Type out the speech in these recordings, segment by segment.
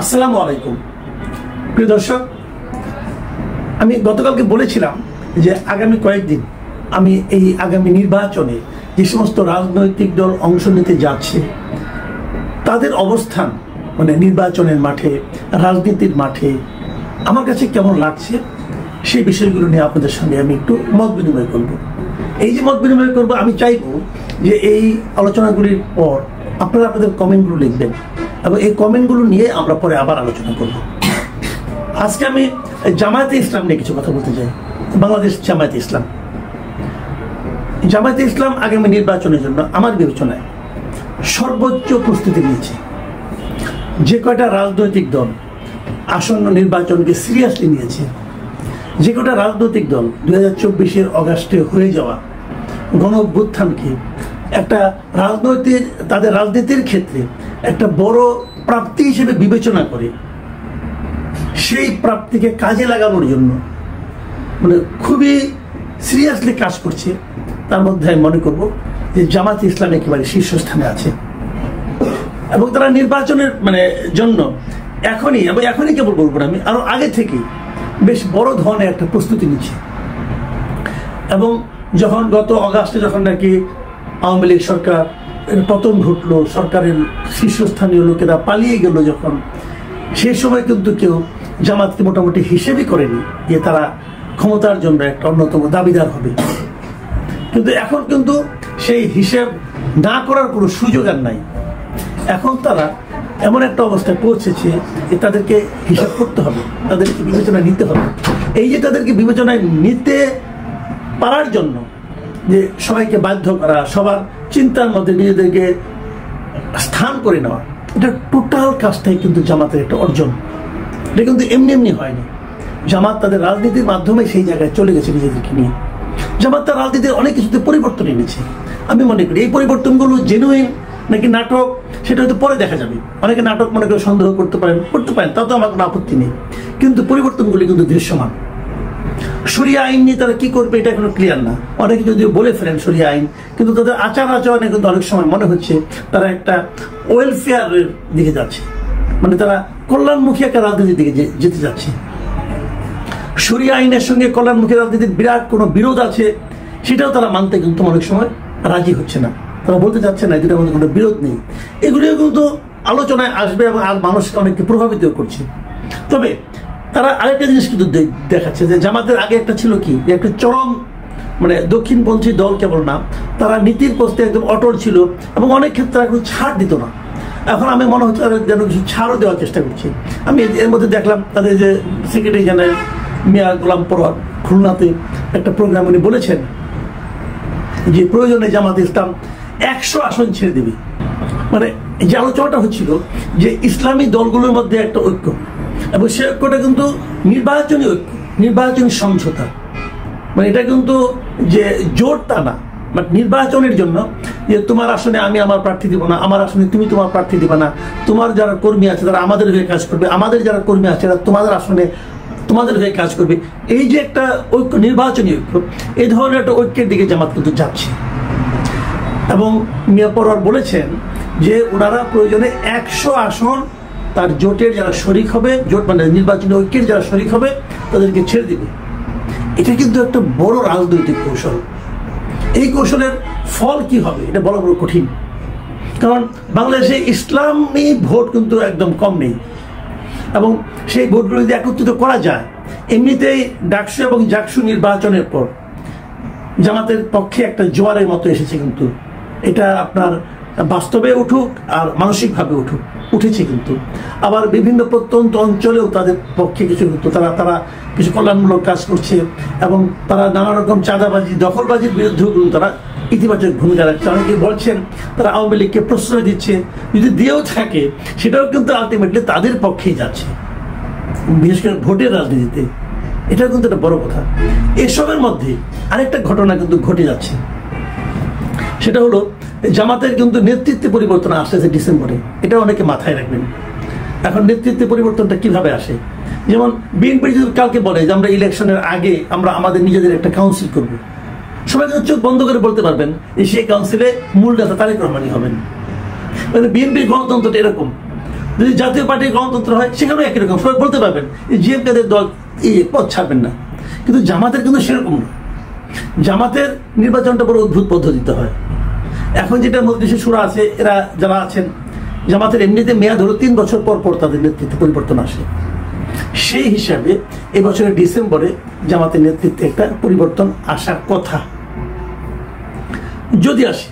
আসসালামু আলাইকুম প্রিয় দর্শক, আমি গতকালকে বলেছিলাম যে আগামী কয়েকদিন আমি এই আগামী নির্বাচনে যে সমস্ত রাজনৈতিক দল অংশ নিতে যাচ্ছে তাদের অবস্থান মানে নির্বাচনের মাঠে, রাজনীতির মাঠে আমার কাছে কেমন লাগছে সেই বিষয়গুলো নিয়ে আপনাদের সঙ্গে আমি একটু মত বিনিময় করব। এই যে মত বিনিময় করব, আমি চাইব যে এই আলোচনাগুলির পর আপনারা আপনাদের কমেন্টগুলো লিখবেন এবং এই কমেন্টগুলো নিয়ে আমরা পরে আবার আলোচনা করব। আজকে আমি জামায়াতে ইসলাম নিয়ে কিছু কথা বলতে চাই। বাংলাদেশ জামায়াতে ইসলাম আগামী নির্বাচনের জন্য আমার বিবেচনায় সর্বোচ্চ প্রস্তুতি নিয়েছে। যে কয়টা রাজনৈতিক দল আসন্ন নির্বাচনকে সিরিয়াসলি নিয়েছে, যে কয়টা রাজনৈতিক দল 2024-এর অগাস্টে হয়ে যাওয়া গণ অভ্যুত্থানকে একটা তাদের রাজনীতির ক্ষেত্রে একটা বড় প্রাপ্তি হিসেবে বিবেচনা করে সেই প্রাপ্তিকে কাজে লাগানোর জন্য মানে খুবই সিরিয়াসলি কাজ করছে, তার মধ্যে আমি মনে করব যে জামায়াতে ইসলাম একেবারে শীর্ষস্থানে আছে এবং তারা নির্বাচনের জন্য এখনই কেবল বলবো না, আমি আরো আগে থেকেই বেশ বড় ধরনের একটা প্রস্তুতি নিচ্ছে। এবং যখন গত অগাস্টে যখন নাকি আওয়ামী লীগ সরকার পতন ঘটলো, সরকারের শীর্ষস্থানীয় লোকেরা পালিয়ে গেল, যখন সেই সময় কিন্তু কেউ জামাতকে মোটামুটি হিসেবই করেনি যে তারা ক্ষমতার জন্য একটা অন্যতম দাবিদার হবে। কিন্তু এখন কিন্তু সেই হিসেব না করার কোনো সুযোগ আর নাই। এখন তারা এমন একটা অবস্থায় পৌঁছেছে যে তাদেরকে হিসাব করতে হবে, তাদেরকে বিবেচনায় নিতে হবে। এই যে তাদেরকে বিবেচনায় নিতে পারার জন্য যে সবাইকে বাধ্য করা, সবার চিন্তার মধ্যে নিজেদেরকে স্থান করে নেওয়া, এটা টোটাল কাজটাই কিন্তু জামাতের একটা অর্জন। এটা কিন্তু এমনি হয়নি। জামাত তাদের রাজনীতির মাধ্যমে সেই জায়গায় চলে গেছে নিজেদেরকে নিয়ে। জামাত তার রাজনীতির অনেক কিছুতে পরিবর্তন এনেছে। আমি মনে করি এই পরিবর্তনগুলো জেনুইন নাকি নাটক সেটা হয়তো পরে দেখা যাবে। অনেকে নাটক মনে করে সন্দেহ করতে পারেন, তাও তো আমার কোনো আপত্তি নেই, কিন্তু পরিবর্তনগুলি কিন্তু দৃশ্যমান। শরিয়া আইন নিয়ে তারা কি করবে এটা এখনো ক্লিয়ার না। অনেকে যদিও বলে ফেলেন শরিয়া আইন, কিন্তু তাদের আচার আচরণে কিন্তু অনেক সময় মনে হচ্ছে তারা একটা ওয়েলফেয়ারের দিকে যাচ্ছে, মানে তারা কল্যাণমুখী একটা রাজনীতির দিকে যেতে যাচ্ছে। শরিয়া আইনের সঙ্গে কল্যাণমুখী রাজনীতির বিরাট কোনো বিরোধ আছে সেটাও তারা মানতে কিন্তু অনেক সময় রাজি হচ্ছে না। তারা বলতে চাচ্ছে না এটার মধ্যে কোনো বিরোধ নেই। এগুলিও কিন্তু আলোচনায় আসবে এবং আর মানুষকে অনেককে প্রভাবিত করছে। তবে তারা আরেকটা জিনিস কিন্তু দেখাচ্ছে যে জামাতের আগে একটা ছিল কি, যে একটা চরম দক্ষিণপন্থী দল কেবল না, তারা নীতির প্রস্তে একদম অটল ছিল এবং অনেক ক্ষেত্রে এখন ছাড় দিত না। এখন আমি মনে হচ্ছে তাদের যেন কিছু ছাড়ও দেওয়ার চেষ্টা করছি। আমি এর মধ্যে দেখলাম তাদের যে সেক্রেটারি জেনারেল মিয়া গোলাম পরোয়ার খুলনাতে একটা প্রোগ্রাম উনি বলেছেন যে প্রয়োজনে জামাতে ইসলাম 100 আসন ছেড়ে দেবে। যে আলোচনাটা হচ্ছিল যে ইসলামী দলগুলোর মধ্যে একটা ঐক্য, এবং সে ঐক্যটা কিন্তু নির্বাচনী ঐক্য, নির্বাচনী সমঝোতা। এটা কিন্তু যে জোট তা না, নির্বাচনের জন্য যে তোমার আসনে আমি আমার প্রার্থী দিব না, আমার আসনে তুমি তোমার প্রার্থী দিবা না, তোমার যারা কর্মী আছে তারা আমাদের হয়ে কাজ করবে, আমাদের যারা কর্মী আছে তারা তোমাদের আসনে তোমাদের হয়ে কাজ করবে। এই যে একটা ঐক্য, নির্বাচনী ঐক্য, এই ধরনের একটা ঐক্যের দিকে জামাত কিন্তু যাচ্ছে। এবং মিয়া পরোয়ার বলেছেন যে ওনারা প্রয়োজনে 100 আসন তার জোটের যারা শরিক হবে, জোট নির্বাচনী ঐক্যের যারা শরিক হবে তাদেরকে ছেড়ে দিবে। এটা কিন্তু একটা বড় রাজনৈতিক কৌশল। এই কৌশলের ফল কি হবে এটা বলা বড় কঠিন, কারণ বাংলাদেশে ইসলামী ভোট কিন্তু একদম কম নেই এবং সেই ভোটগুলো যদি একত্রিত করা যায়, এমনিতেই ডাকসু এবং জাকসু নির্বাচনের পর জামাতের পক্ষে একটা জোয়ারের মতো এসেছে। কিন্তু এটা আপনার বাস্তবে উঠুক আর মানসিকভাবে উঠেছে কিন্তু আবার বিভিন্ন প্রত্যন্ত অঞ্চলেও তাদের পক্ষে কিছু তারা কিছু কল্যাণমূলক কাজ করছে এবং তারা নানা রকম চাঁদাবাজি, দখলবাজির বিরুদ্ধেও কিন্তু তারা ইতিবাচক ভূমিকা রাখছে। অনেকে বলছেন তারা আওয়ামী লীগকে প্রশ্রয় দিচ্ছে, যদি দিয়েও থাকে সেটাও কিন্তু আলটিমেটলি তাদের পক্ষেই যাচ্ছে, বিশেষ করে ভোটের রাজনীতিতে। এটা কিন্তু একটা বড় কথা। এসবের মধ্যে আরেকটা ঘটনা কিন্তু ঘটে যাচ্ছে, সেটা হলো জামাতের কিন্তু নেতৃত্বে পরিবর্তন আসতেছে ডিসেম্বরে। এটা অনেকে মাথায় রাখবেন। এখন নেতৃত্বে পরিবর্তনটা কিভাবে আসে? যেমন বিএনপি যদি কালকে বলে যে আমরা ইলেকশনের আগে আমরা আমাদের নিজেদের একটা কাউন্সিল করব, সবাই কিন্তু চোখ বন্ধ করে বলতে পারবেন যে সেই কাউন্সিলে মূল নেতা তারেক রহমানই হবেন। বিএনপির গণতন্ত্রটা এরকম, যদি জাতীয় পার্টির গণতন্ত্র হয় সেখানেও একই রকম, সবাই বলতে পারবেন জিএমকে দল পথ ছাড়বেন না। কিন্তু জামাতের কিন্তু সেরকম না। জামাতের নির্বাচনটা বড় অদ্ভুত পদ্ধতিতে হয়। এখন যেটা মজলিসে শুরা আছে, এরা যারা আছেন জামাতের এমনিতে মেয়াদ হলো 3 বছর পর পর তাদের নেতৃত্বে পরিবর্তন আসে। সেই হিসাবে এবছরের ডিসেম্বরে জামাতের নেতৃত্বে একটা পরিবর্তন আসার কথা, যদি আসে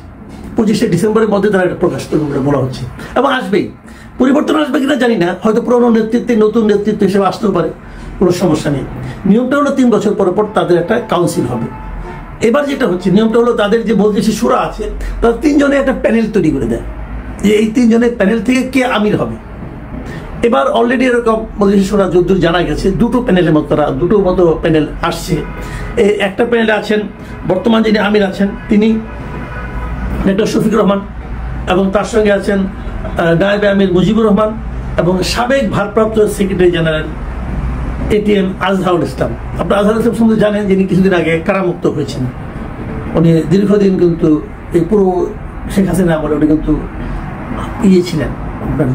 25শে ডিসেম্বরের মধ্যে তারা এটা প্রকাশ করবে বলে বলা হচ্ছে, এবং আসবেই। পরিবর্তন আসবে কিনা জানি না, হয়তো পুরনো নেতৃত্বে নতুন নেতৃত্ব হিসেবে আসতেও পারে, কোনো সমস্যা নেই। নিয়মটা হলো 3 বছর পর পর তাদের একটা কাউন্সিল হবে। এবার যেটা হচ্ছে নিয়মটা হলো তাদের যে মজলিসে শুরা আছে তারা 3 জনে একটা প্যানেল তৈরি করে দেয় যে এই 3 জনের প্যানেল থেকে কে আমির হবে। এবার অলরেডি এরকম মজলিসে শুরা যদ্দূর জানা গেছে 2টো প্যানেলের মতো তারা 2টো মতো প্যানেল আসছে। একটা প্যানেলে আছেন বর্তমান যিনি আমির আছেন তিনি ডক্টর শফিকুর রহমান, এবং তার সঙ্গে আছেন নায়েবে আমির মুজিবুর রহমান, এবং সাবেক ভারপ্রাপ্ত secretary general ATM Azharul Islam. আপনার আজহারুল ইসলাম সম্বন্ধে জানেন, যিনি কিছুদিন আগে কারামুক্ত হয়েছেন। উনি দীর্ঘদিন কিন্তু এই পুরো শেখ হাসিনা আমলে উনি কিন্তু ছিলেন,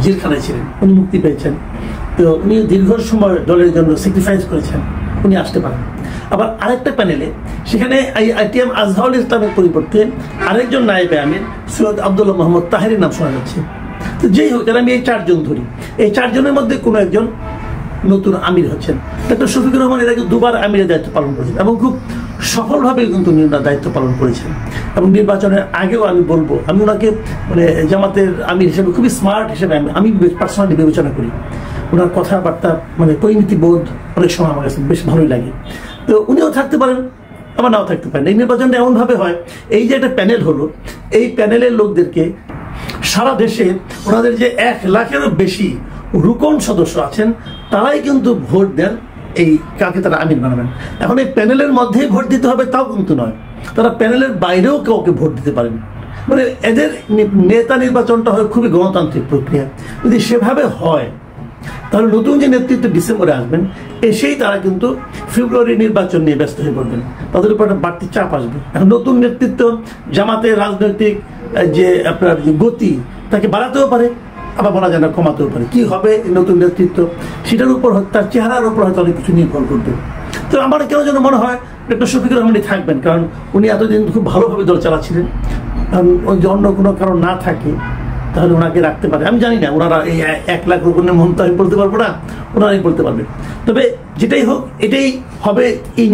জেলখানায় ছিলেন, উনি মুক্তি পেয়েছেন। তো উনি দীর্ঘ সময় দলের জন্য স্যাক্রিফাইস করেছেন, উনি আসতে পারেন। আবার আরেকটা প্যানেলে সেখানে এটিএম আজহারুল ইসলামের পরিবর্তে আরেকজন নায়েবে আমির সৈয়দ আব্দুল্লাহ মোহাম্মদ তাহেরের নাম শোনা যাচ্ছে। তো যেই হোক, আমি এই 4 জন ধরি, এই 4 জনের মধ্যে কোনো একজন নতুন আমির হচ্ছেন। ডক্টর শফিকুর রহমান এর আগে 2বার আমিরের দায়িত্ব পালন করেছেন এবং খুব সফলভাবে কিন্তু দায়িত্ব পালন করেছেন। এবং নির্বাচনের আগেও আমি বলবো, আমি ওনাকে মানে জামাতের আমির হিসেবে খুবই স্মার্ট হিসেবে আমি পার্সোনালি বিবেচনা করি। ওনার কথাবার্তা মানে পরিণতি বোধ অনেক সময় আমার কাছে বেশ ভালোই লাগে। তো উনিও থাকতে পারেন, আবার নাও থাকতে পারেন। এই নির্বাচনটা এমনভাবে হয়, এই যে একটা প্যানেল হলো, এই প্যানেলের লোকদেরকে সারা দেশে ওনাদের যে 1 লাখেরও বেশি রুকন সদস্য আছেন তারাই কিন্তু ভোট দেন এই কাকে তারা আমির বানাবেন। এখন এই প্যানেলের মধ্যেই ভোট দিতে হবে তাও কিন্তু নয়, তারা প্যানেলের বাইরেও কাউকে ভোট দিতে পারেন। মানে এদের নেতা নির্বাচনটা হয় খুবই গণতান্ত্রিক প্রক্রিয়া। যদি সেভাবে হয় তাহলে নতুন যে নেতৃত্ব ডিসেম্বরে আসবেন এসেই তারা কিন্তু ফেব্রুয়ারি নির্বাচন নিয়ে ব্যস্ত হয়ে পড়বেন, তাদের উপর একটা বাড়তি চাপ আসবে। এখন নতুন নেতৃত্ব জামাতের রাজনৈতিক যে আপনার গতি তাকে বাড়াতেও পারে, আবার বলা যায় না কমাতেও পারে। কি হবে নতুন নেতৃত্ব সেটার উপর, তার চেহারার উপর হয়তো অনেক কিছু নির্ভর করবে। তো আমার কেন যেন মনে হয় ডক্টর শফিকুর রহমানই থাকবেন, কারণ উনি এতদিন খুব ভালোভাবে দল চালাচ্ছিলেন। অন্য কোনো কারণ না থাকে তাহলে ওনাকে রাখতে পারে। আমি জানি না ওনারা এই 1 লাখ রুকনের মন তো আমি বলতে পারবো না, ওনারাই বলতে পারবেন। তবে যেটাই হোক এটাই হবে এই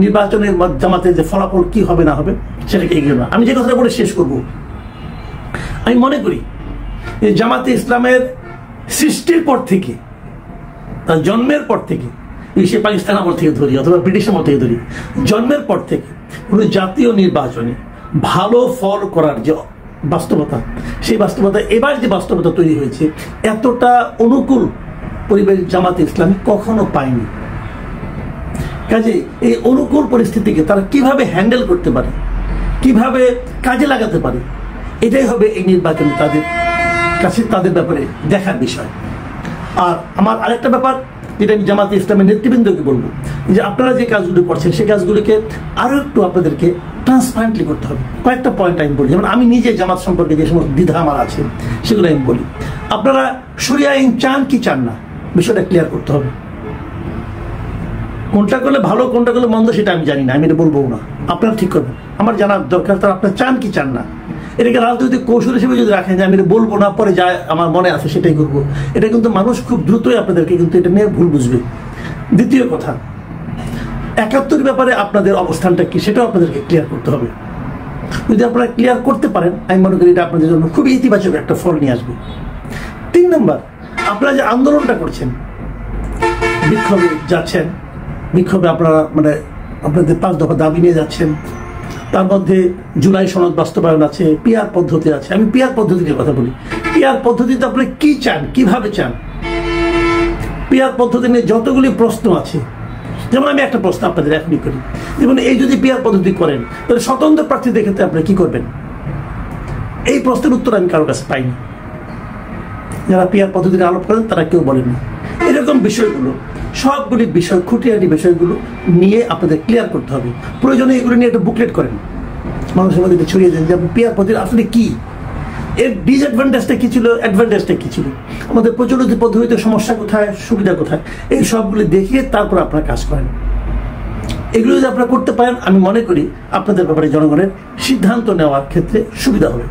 নির্বাচনের জামাতের যে ফলাফল কি হবে না হবে সেটাকে এগিয়ে না। আমি যে কথাটা বলে শেষ করব, আমি মনে করি জামাতে ইসলামের সৃষ্টির পর থেকে, তার জন্মের পর থেকে, সে পাকিস্তান আমল থেকে ধরি অথবা ব্রিটিশ আমল থেকে ধরি, জন্মের পর থেকে কোনো জাতীয় নির্বাচনে ভালো ফল করার যে বাস্তবতা, সেই বাস্তবতা এবার যে বাস্তবতা তৈরি হয়েছে এতটা অনুকূল পরিবেশ জামাতে ইসলামী কখনো পায়নি। কাজে এই অনুকূল পরিস্থিতিকে তারা কিভাবে হ্যান্ডেল করতে পারে, কিভাবে কাজে লাগাতে পারে, এটাই হবে এই নির্বাচনে তাদের কাছে তাদের ব্যাপারে দেখার বিষয়। আর আমার আরেকটা ব্যাপার যেটা আমি জামাতে ইসলামের নেতৃবৃন্দকে বলবো, যে আপনারা যে কাজগুলো করছেন সেই কাজগুলিকে আরো একটু আপনাদেরকে ট্রান্সপারেন্টলি করতে হবে। কয়েকটা পয়েন্ট আমি বলি, যেমন আমি নিজে জামাত সম্পর্কে যে সমস্ত দ্বিধা আমার আছে সেগুলো আমি বলি। আপনারা শরিয়া আইন চান কি চান না বিষয়টা ক্লিয়ার করতে হবে। কোনটা করলে ভালো কোনটা করলে মন্দ সেটা আমি জানি না, আমি এটা বলবো না, আপনারা ঠিক করবেন। আমার জানার দরকার তারা আপনারা চান কি চান না। এটাকে রাজনৈতিক কৌশল হিসেবে যদি রাখেন যে আমি এটা বলবো না, পরে যা আমার মনে আছে সেটাই করবো, এটা কিন্তু মানুষ খুব দ্রুতই আপনাদেরকে কিন্তু এটা নিয়ে ভুল বুঝবে। দ্বিতীয় কথা, ৭১ ব্যাপারে আপনাদের অবস্থানটা কি সেটাও আপনাদেরকে ক্লিয়ার করতে হবে। যদি আপনারা ক্লিয়ার করতে পারেন আমি মনে করি এটা আপনাদের জন্য খুবই ইতিবাচক একটা ফল নিয়ে আসবে। 3 নম্বর, আপনারা যে আন্দোলনটা করছেন, বিক্ষোভে যাচ্ছেন, বিক্ষোভে আপনারা মানে আপনাদের 5 দফা দাবি নিয়ে যাচ্ছেন, তার মধ্যে জুলাই সনদ বাস্তবায়ন আছে, পিআর পদ্ধতি আছে। আমি পিআর পদ্ধতি নিয়ে কথা বলি। পিআর পদ্ধতিতে আপনি কি চান, কিভাবে চান? পিআর পদ্ধতি নিয়ে যতগুলি প্রশ্ন আছে, যেমন আমি একটা প্রশ্ন আপনাদের এখনই করি, যেমন এই যদি পিআর পদ্ধতি করেন তাহলে স্বতন্ত্র প্রার্থীদের ক্ষেত্রে আপনারা কি করবেন? এই প্রশ্নের উত্তর আমি কারোর কাছে পাইনি। যারা পিআর পদ্ধতির আলোপ করেন তারা কেউ বলেননি। এরকম বিষয়গুলো, সবগুলি বিষয়, খুঁটিয়াটি বিষয়গুলো নিয়ে আপনাদের ক্লিয়ার করতে হবে। প্রয়োজনে এগুলো নিয়ে একটা বুকলেট করেন, মানুষের মধ্যে ছড়িয়ে দেন যে পিআর পদ্ধতি আসলে কি। এর ডিসঅ্যাডভান্টেজটা কি ছিল, অ্যাডভান্টেজটা কি ছিল, আমাদের প্রচলিত পদ্ধতিতে সমস্যা কোথায়, সুবিধা কোথায়, এই সবগুলো দেখিয়ে তারপর আপনারা কাজ করেন। এগুলো যদি আপনারা করতে পারেন, আমি মনে করি আপনাদের ব্যাপারে জনগণের সিদ্ধান্ত নেওয়ার ক্ষেত্রে সুবিধা হবে।